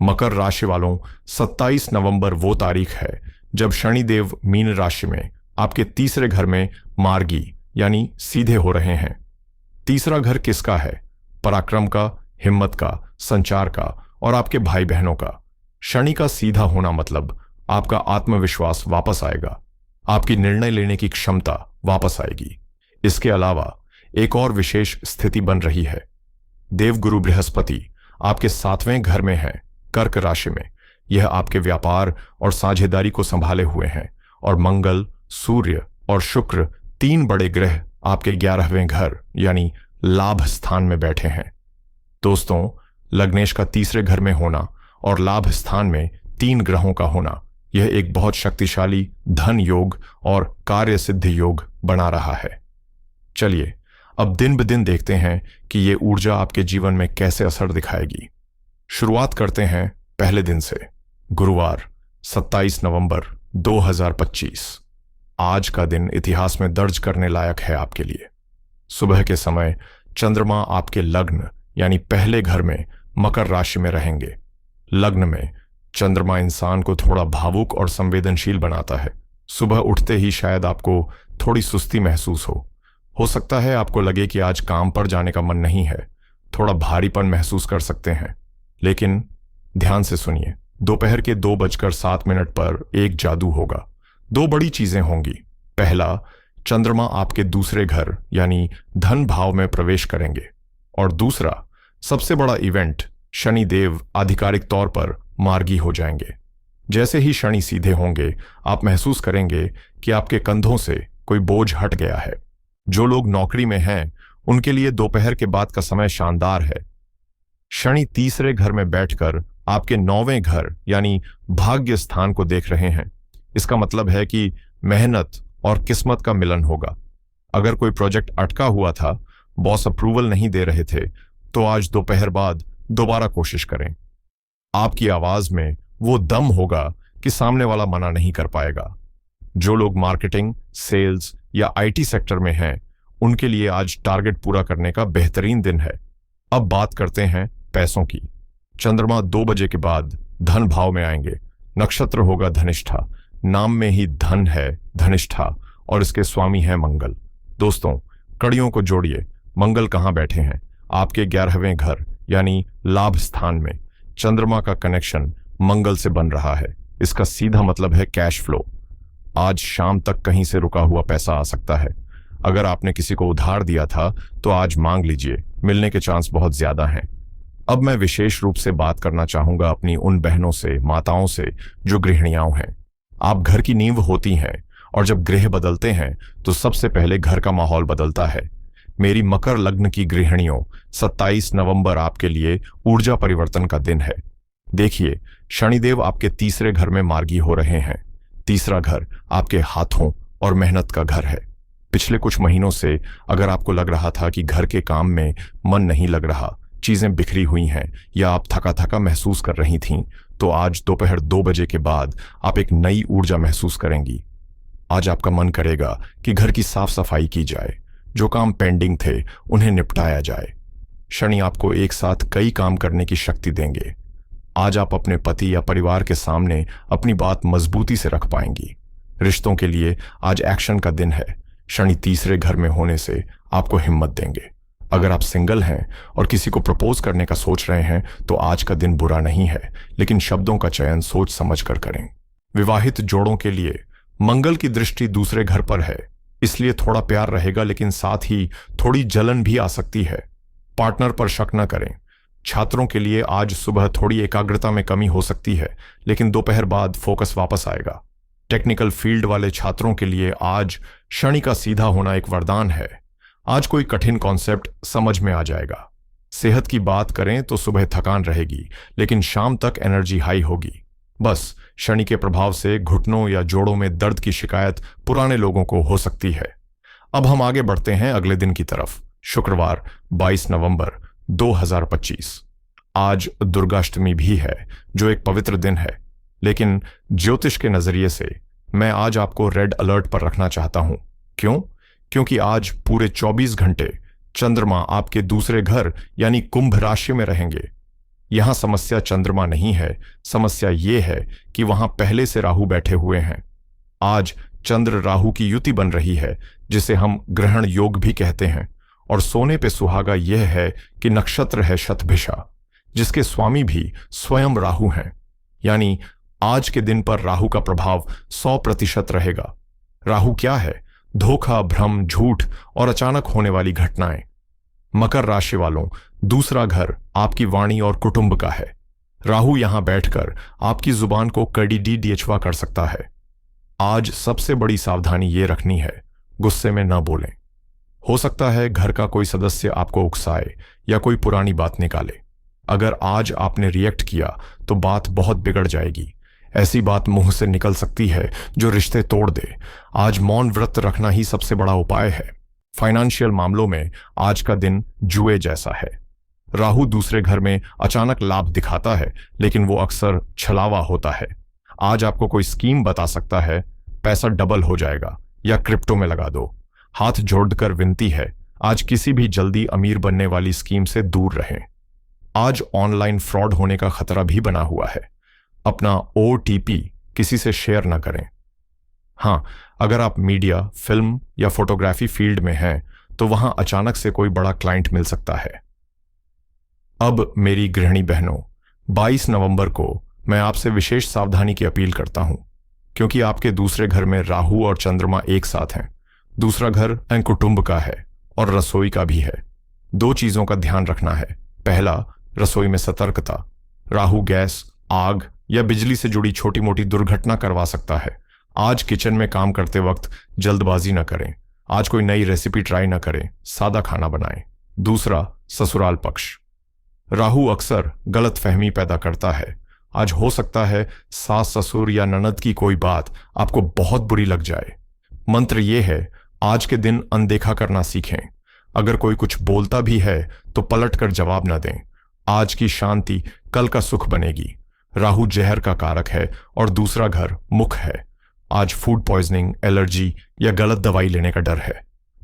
मकर राशि वालों, 27 नवंबर वो तारीख है जब शनिदेव मीन राशि में आपके तीसरे घर में मार्गी यानी सीधे हो रहे हैं। तीसरा घर किसका है? पराक्रम का, हिम्मत का, संचार का और आपके भाई बहनों का। शनि का सीधा होना मतलब आपका आत्मविश्वास वापस आएगा, आपकी निर्णय लेने की क्षमता वापस आएगी। इसके अलावा एक और विशेष स्थिति बन रही है। देवगुरु बृहस्पति आपके 7वें घर में है, कर्क राशि में। यह आपके व्यापार और साझेदारी को संभाले हुए हैं और मंगल, सूर्य और शुक्र 3 बड़े ग्रह आपके 11वें घर यानी लाभ स्थान में बैठे हैं। दोस्तों, लग्नेश का तीसरे घर में होना और लाभ स्थान में 3 ग्रहों का होना, यह एक बहुत शक्तिशाली धन योग और कार्य सिद्धि योग बना रहा है। चलिए अब दिन ब दिन देखते हैं कि ये ऊर्जा आपके जीवन में कैसे असर दिखाएगी। शुरुआत करते हैं पहले दिन से, गुरुवार 27 नवंबर 2025। आज का दिन इतिहास में दर्ज करने लायक है आपके लिए। सुबह के समय चंद्रमा आपके लग्न यानी पहले घर में मकर राशि में रहेंगे। लग्न में चंद्रमा इंसान को थोड़ा भावुक और संवेदनशील बनाता है। सुबह उठते ही शायद आपको थोड़ी सुस्ती महसूस हो सकता है आपको लगे कि आज काम पर जाने का मन नहीं है, थोड़ा भारीपन महसूस कर सकते हैं। लेकिन ध्यान से सुनिए, दोपहर के 2:07 पर एक जादू होगा। 2 बड़ी चीजें होंगी। पहला, चंद्रमा आपके दूसरे घर यानी धन भाव में प्रवेश करेंगे और दूसरा सबसे बड़ा इवेंट, शनिदेव आधिकारिक तौर पर मार्गी हो जाएंगे। जैसे ही शनि सीधे होंगे आप महसूस करेंगे कि आपके कंधों से कोई बोझ हट गया है। जो लोग नौकरी में हैं उनके लिए दोपहर के बाद का समय शानदार है। शनि तीसरे घर में बैठकर आपके 9वें घर यानी भाग्य स्थान को देख रहे हैं। इसका मतलब है कि मेहनत और किस्मत का मिलन होगा। अगर कोई प्रोजेक्ट अटका हुआ था, बॉस अप्रूवल नहीं दे रहे थे, तो आज दोपहर बाद दोबारा कोशिश करें। आपकी आवाज में वो दम होगा कि सामने वाला मना नहीं कर पाएगा। जो लोग मार्केटिंग, सेल्स या आईटी सेक्टर में हैं, उनके लिए आज टारगेट पूरा करने का बेहतरीन दिन है। अब बात करते हैं पैसों की। चंद्रमा 2 बजे के बाद धन भाव में आएंगे। नक्षत्र होगा धनिष्ठा। नाम में ही धन है, धनिष्ठा, और इसके स्वामी है मंगल। दोस्तों, कड़ियों को जोड़िए। मंगल कहाँ बैठे हैं? आपके 11वें घर यानी लाभ स्थान में। चंद्रमा का कनेक्शन मंगल से बन रहा है। इसका सीधा मतलब है कैश फ्लो। आज शाम तक कहीं से रुका हुआ पैसा आ सकता है। अगर आपने किसी को उधार दिया था तो आज मांग लीजिए, मिलने के चांस बहुत ज्यादा हैं। अब मैं विशेष रूप से बात करना चाहूंगा अपनी उन बहनों से, माताओं से जो गृहिणियां हैं। आप घर की नींव होती हैं और जब गृह बदलते हैं तो सबसे पहले घर का माहौल बदलता है। मेरी मकर लग्न की गृहिणियों, 27 नवंबर आपके लिए ऊर्जा परिवर्तन का दिन है। देखिए, शनिदेव आपके तीसरे घर में मार्गी हो रहे हैं। तीसरा घर आपके हाथों और मेहनत का घर है। पिछले कुछ महीनों से अगर आपको लग रहा था कि घर के काम में मन नहीं लग रहा, चीजें बिखरी हुई हैं या आप थका थका महसूस कर रही थीं, तो आज दोपहर 2 बजे के बाद आप एक नई ऊर्जा महसूस करेंगी। आज आपका मन करेगा कि घर की साफ सफाई की जाए, जो काम पेंडिंग थे उन्हें निपटाया जाए। शनि आपको एक साथ कई काम करने की शक्ति देंगे। आज आप अपने पति या परिवार के सामने अपनी बात मजबूती से रख पाएंगी। रिश्तों के लिए आज एक्शन का दिन है। शनि तीसरे घर में होने से आपको हिम्मत देंगे। अगर आप सिंगल हैं और किसी को प्रपोज करने का सोच रहे हैं तो आज का दिन बुरा नहीं है, लेकिन शब्दों का चयन सोच समझ कर करें। विवाहित जोड़ों के लिए मंगल की दृष्टि दूसरे घर पर है, इसलिए थोड़ा प्यार रहेगा, लेकिन साथ ही थोड़ी जलन भी आ सकती है। पार्टनर पर शक न करें। छात्रों के लिए आज सुबह थोड़ी एकाग्रता में कमी हो सकती है, लेकिन दोपहर बाद फोकस वापस आएगा। टेक्निकल फील्ड वाले छात्रों के लिए आज शनि का सीधा होना एक वरदान है। आज कोई कठिन कॉन्सेप्ट समझ में आ जाएगा। सेहत की बात करें तो सुबह थकान रहेगी, लेकिन शाम तक एनर्जी हाई होगी। बस शनि के प्रभाव से घुटनों या जोड़ों में दर्द की शिकायत पुराने लोगों को हो सकती है। अब हम आगे बढ़ते हैं अगले दिन की तरफ। शुक्रवार 22 नवंबर 2025। आज दुर्गाष्टमी भी है, जो एक पवित्र दिन है, लेकिन ज्योतिष के नजरिए से मैं आज आपको रेड अलर्ट पर रखना चाहता हूं। क्यों? क्योंकि आज पूरे 24 घंटे चंद्रमा आपके दूसरे घर यानी कुंभ राशि में रहेंगे। यहां समस्या चंद्रमा नहीं है, समस्या ये है कि वहां पहले से राहु बैठे हुए हैं। आज चंद्र राहु की युति बन रही है, जिसे हम ग्रहण योग भी कहते हैं। और सोने पे सुहागा यह है कि नक्षत्र है शतभिषा, जिसके स्वामी भी स्वयं राहु हैं। यानी आज के दिन पर राहु का प्रभाव 100% रहेगा। राहु क्या है? धोखा, भ्रम, झूठ और अचानक होने वाली घटनाएं। मकर राशि वालों, दूसरा घर आपकी वाणी और कुटुंब का है। राहु यहां बैठकर आपकी जुबान को कड़ीडीडीएचवा कर सकता है। आज सबसे बड़ी सावधानी ये रखनी है, गुस्से में न बोलें। हो सकता है घर का कोई सदस्य आपको उकसाए या कोई पुरानी बात निकाले। अगर आज आपने रिएक्ट किया तो बात बहुत बिगड़ जाएगी। ऐसी बात मुंह से निकल सकती है जो रिश्ते तोड़ दे। आज मौन व्रत रखना ही सबसे बड़ा उपाय है। फाइनेंशियल मामलों में आज का दिन जुए जैसा है। राहु दूसरे घर में अचानक लाभ दिखाता है, लेकिन वो अक्सर छलावा होता है। आज आपको कोई स्कीम बता सकता है, पैसा डबल हो जाएगा या क्रिप्टो में लगा दो। हाथ जोड़कर विनती है, आज किसी भी जल्दी अमीर बनने वाली स्कीम से दूर रहें। आज ऑनलाइन फ्रॉड होने का खतरा भी बना हुआ है। अपना OTP किसी से शेयर ना करें। हां, अगर आप मीडिया, फिल्म या फोटोग्राफी फील्ड में हैं तो वहां अचानक से कोई बड़ा क्लाइंट मिल सकता है। अब मेरी गृहिणी बहनों, 22 नवंबर को मैं आपसे विशेष सावधानी की अपील करता हूं, क्योंकि आपके दूसरे घर में राहु और चंद्रमा एक साथ हैं। दूसरा घर कुटुंब का है और रसोई का भी है। 2 चीजों का ध्यान रखना है। पहला, रसोई में सतर्कता। राहु गैस, आग या बिजली से जुड़ी छोटी मोटी दुर्घटना करवा सकता है। आज किचन में काम करते वक्त जल्दबाजी न करें। आज कोई नई रेसिपी ट्राई न करें, सादा खाना बनाएं। दूसरा, ससुराल पक्ष। राहु अक्सर गलत फहमी पैदा करता है। आज हो सकता है सास, ससुर या ननद की कोई बात आपको बहुत बुरी लग जाए। मंत्र यह है, आज के दिन अनदेखा करना सीखें। अगर कोई कुछ बोलता भी है तो पलट कर जवाब न दें। आज की शांति कल का सुख बनेगी। राहु जहर का कारक है और दूसरा घर मुख है। आज फूड पॉइजनिंग, एलर्जी या गलत दवाई लेने का डर है।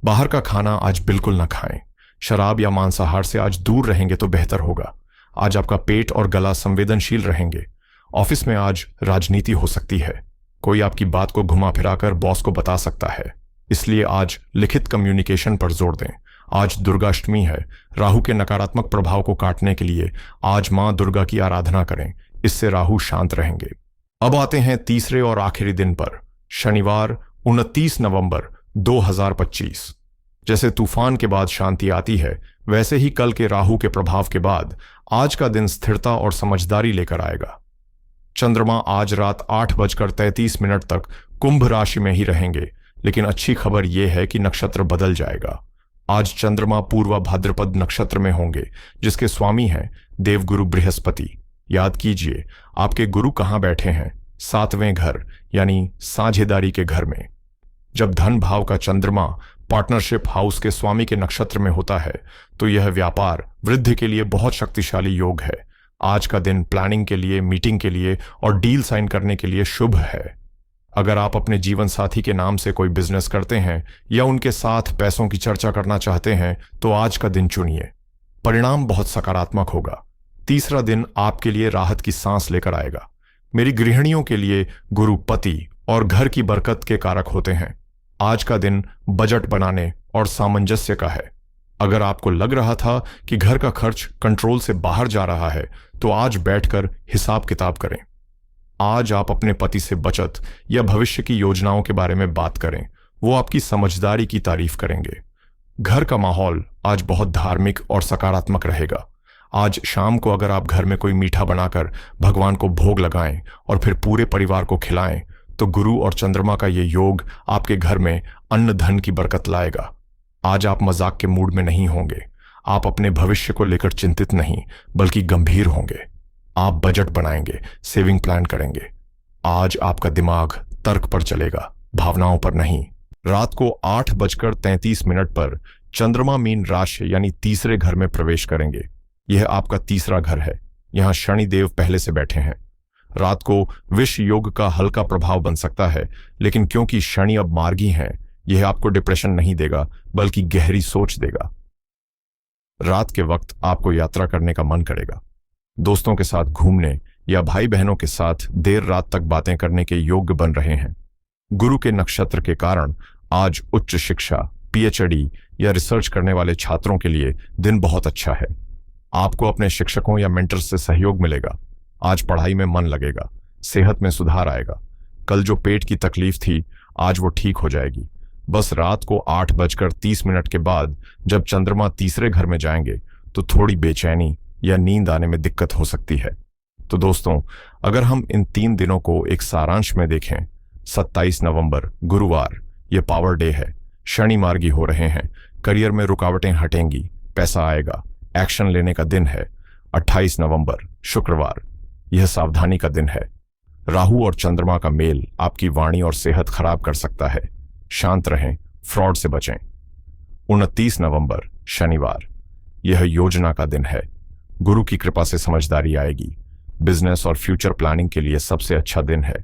बाहर का खाना आज बिल्कुल न खाएं। शराब या मांसाहार से आज दूर रहेंगे तो बेहतर होगा। आज आपका पेट और गला संवेदनशील रहेंगे। ऑफिस में आज राजनीति हो सकती है। कोई आपकी बात को घुमा फिराकर बॉस को बता सकता है, इसलिए आज लिखित कम्युनिकेशन पर जोर दें। आज दुर्गाष्टमी है। राहु के नकारात्मक प्रभाव को काटने के लिए आज मां दुर्गा की आराधना करें, इससे राहु शांत रहेंगे। अब आते हैं तीसरे और आखिरी दिन पर, शनिवार 29 नवंबर 2025। जैसे तूफान के बाद शांति आती है, वैसे ही कल के राहु के प्रभाव के बाद आज का दिन स्थिरता और समझदारी लेकर आएगा। चंद्रमा आज रात 8:33 तक कुंभ राशि में ही रहेंगे, लेकिन अच्छी खबर यह है कि नक्षत्र बदल जाएगा। आज चंद्रमा पूर्वा भाद्रपद नक्षत्र में होंगे, जिसके स्वामी हैं देवगुरु बृहस्पति। याद कीजिए, आपके गुरु कहां बैठे हैं? 7वें घर, यानी साझेदारी के घर में। जब धन भाव का चंद्रमा पार्टनरशिप हाउस के स्वामी के नक्षत्र में होता है तो यह व्यापार वृद्धि के लिए बहुत शक्तिशाली योग है। आज का दिन प्लानिंग के लिए, मीटिंग के लिए और डील साइन करने के लिए शुभ है। अगर आप अपने जीवन साथी के नाम से कोई बिजनेस करते हैं या उनके साथ पैसों की चर्चा करना चाहते हैं तो आज का दिन चुनिए। परिणाम बहुत सकारात्मक होगा। तीसरा दिन आपके लिए राहत की सांस लेकर आएगा। मेरी गृहिणियों के लिए गुरु पति और घर की बरकत के कारक होते हैं। आज का दिन बजट बनाने और सामंजस्य का है। अगर आपको लग रहा था कि घर का खर्च कंट्रोल से बाहर जा रहा है तो आज बैठकर हिसाब किताब करें। आज आप अपने पति से बचत या भविष्य की योजनाओं के बारे में बात करें, वो आपकी समझदारी की तारीफ करेंगे। घर का माहौल आज बहुत धार्मिक और सकारात्मक रहेगा। आज शाम को अगर आप घर में कोई मीठा बनाकर भगवान को भोग लगाएं और फिर पूरे परिवार को खिलाएं तो गुरु और चंद्रमा का ये योग आपके घर में अन्न धन की बरकत लाएगा। आज आप मजाक के मूड में नहीं होंगे। आप अपने भविष्य को लेकर चिंतित नहीं बल्कि गंभीर होंगे। आप बजट बनाएंगे, सेविंग प्लान करेंगे। आज आपका दिमाग तर्क पर चलेगा, भावनाओं पर नहीं। रात को 8:33 पर चंद्रमा मीन राशि यानी तीसरे घर में प्रवेश करेंगे। यह आपका तीसरा घर है। यहां शनि देव पहले से बैठे हैं। रात को विष योग का हल्का प्रभाव बन सकता है, लेकिन क्योंकि शनि अब मार्गी हैं, यह आपको डिप्रेशन नहीं देगा बल्कि गहरी सोच देगा। रात के वक्त आपको यात्रा करने का मन करेगा। दोस्तों के साथ घूमने या भाई बहनों के साथ देर रात तक बातें करने के योग्य बन रहे हैं। गुरु के नक्षत्र के कारण आज उच्च शिक्षा, पीएचडी या रिसर्च करने वाले छात्रों के लिए दिन बहुत अच्छा है। आपको अपने शिक्षकों या मेंटर से सहयोग मिलेगा। आज पढ़ाई में मन लगेगा, सेहत में सुधार आएगा। कल जो पेट की तकलीफ थी आज वो ठीक हो जाएगी। बस रात को 8:30 के बाद जब चंद्रमा तीसरे घर में जाएंगे तो थोड़ी बेचैनी या नींद आने में दिक्कत हो सकती है। तो दोस्तों, अगर हम इन 3 दिनों को एक सारांश में देखें, 27 नवंबर गुरुवार, ये पावर डे है। शनि मार्गी हो रहे हैं, करियर में रुकावटें हटेंगी, पैसा आएगा, एक्शन लेने का दिन है। 28 नवंबर शुक्रवार, यह सावधानी का दिन है। राहु और चंद्रमा का मेल आपकी वाणी और सेहत खराब कर सकता है। शांत रहें, फ्रॉड से बचें। 29 नवंबर शनिवार, यह योजना का दिन है। गुरु की कृपा से समझदारी आएगी। बिजनेस और फ्यूचर प्लानिंग के लिए सबसे अच्छा दिन है।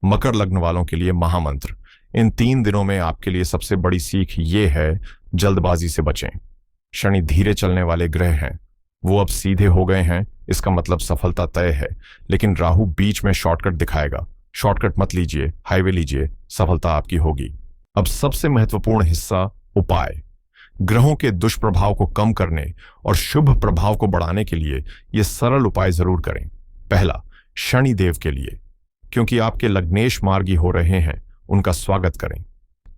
मकर लग्न वालों के लिए महामंत्र, इन 3 दिनों में आपके लिए सबसे बड़ी सीख ये है, जल्दबाजी से बचें। शनि धीरे चलने वाले ग्रह हैं, वो अब सीधे हो गए हैं, इसका मतलब सफलता तय है। लेकिन राहु बीच में शॉर्टकट दिखाएगा। शॉर्टकट मत लीजिए, हाईवे लीजिए, सफलता आपकी होगी। अब सबसे महत्वपूर्ण हिस्सा, उपाय। ग्रहों के दुष्प्रभाव को कम करने और शुभ प्रभाव को बढ़ाने के लिए ये सरल उपाय जरूर करें। पहला, शनि देव के लिए, क्योंकि आपके लग्नेश मार्गी हो रहे हैं, उनका स्वागत करें।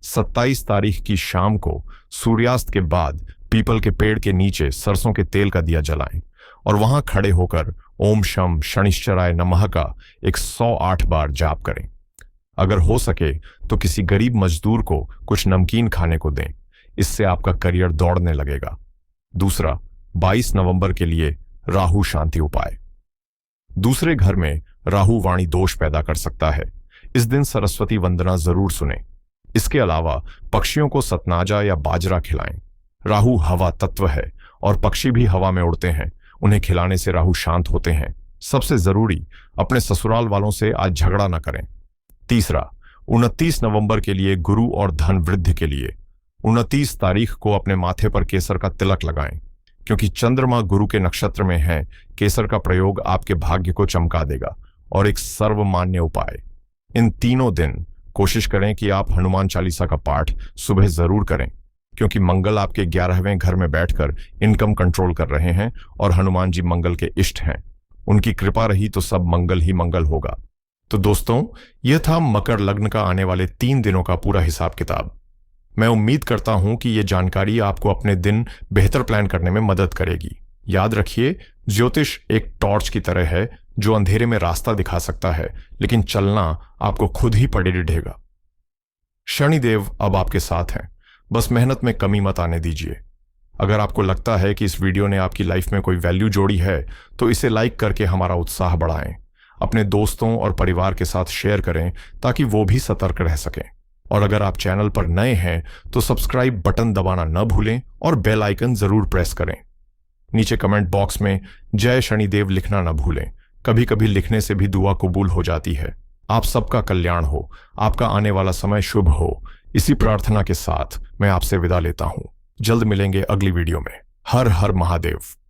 27 तारीख की शाम को सूर्यास्त के बाद पीपल के पेड़ के नीचे सरसों के तेल का दिया जलाएं और वहां खड़े होकर ओम शम शनिश्चराय नमः का 108 बार जाप करें। अगर हो सके तो किसी गरीब मजदूर को कुछ नमकीन खाने को दें, इससे आपका करियर दौड़ने लगेगा। दूसरा, 22 नवंबर के लिए राहु शांति उपाय। दूसरे घर में राहु वाणी दोष पैदा कर सकता है। इस दिन सरस्वती वंदना जरूर सुने। इसके अलावा पक्षियों को सतनाजा या बाजरा खिलाएं। राहु हवा तत्व है और पक्षी भी हवा में उड़ते हैं, उन्हें खिलाने से राहु शांत होते हैं। सबसे जरूरी, अपने ससुराल वालों से आज झगड़ा न करें। तीसरा, 29 नवंबर के लिए गुरु और धन वृद्धि के लिए 29 तारीख को अपने माथे पर केसर का तिलक लगाएं, क्योंकि चंद्रमा गुरु के नक्षत्र में है। केसर का प्रयोग आपके भाग्य को चमका देगा। और एक सर्वमान्य उपाय, इन तीनों दिन कोशिश करें कि आप हनुमान चालीसा का पाठ सुबह जरूर करें, क्योंकि मंगल आपके 11वें घर में बैठकर इनकम कंट्रोल कर रहे हैं और हनुमान जी मंगल के इष्ट हैं। उनकी कृपा रही तो सब मंगल ही मंगल होगा। तो दोस्तों, यह था मकर लग्न का आने वाले 3 दिनों का पूरा हिसाब किताब। मैं उम्मीद करता हूं कि यह जानकारी आपको अपने दिन बेहतर प्लान करने में मदद करेगी। याद रखिए, ज्योतिष एक टॉर्च की तरह है जो अंधेरे में रास्ता दिखा सकता है, लेकिन चलना आपको खुद ही पड़े ढेगा। शनिदेव अब आपके साथ हैं, बस मेहनत में कमी मत आने दीजिए। अगर आपको लगता है कि इस वीडियो ने आपकी लाइफ में कोई वैल्यू जोड़ी है तो इसे लाइक करके हमारा उत्साह बढ़ाएं। अपने दोस्तों और परिवार के साथ शेयर करें ताकि वो भी सतर्क रह सकें। और अगर आप चैनल पर नए हैं तो सब्सक्राइब बटन दबाना न भूलें और बेल आइकन जरूर प्रेस करें। नीचे कमेंट बॉक्स में जय शनिदेव लिखना न भूलें। कभी कभी लिखने से भी दुआ कबूल हो जाती है। आप सबका कल्याण हो, आपका आने वाला समय शुभ हो। इसी प्रार्थना के साथ मैं आपसे विदा लेता हूं। जल्द मिलेंगे अगली वीडियो में। हर हर महादेव।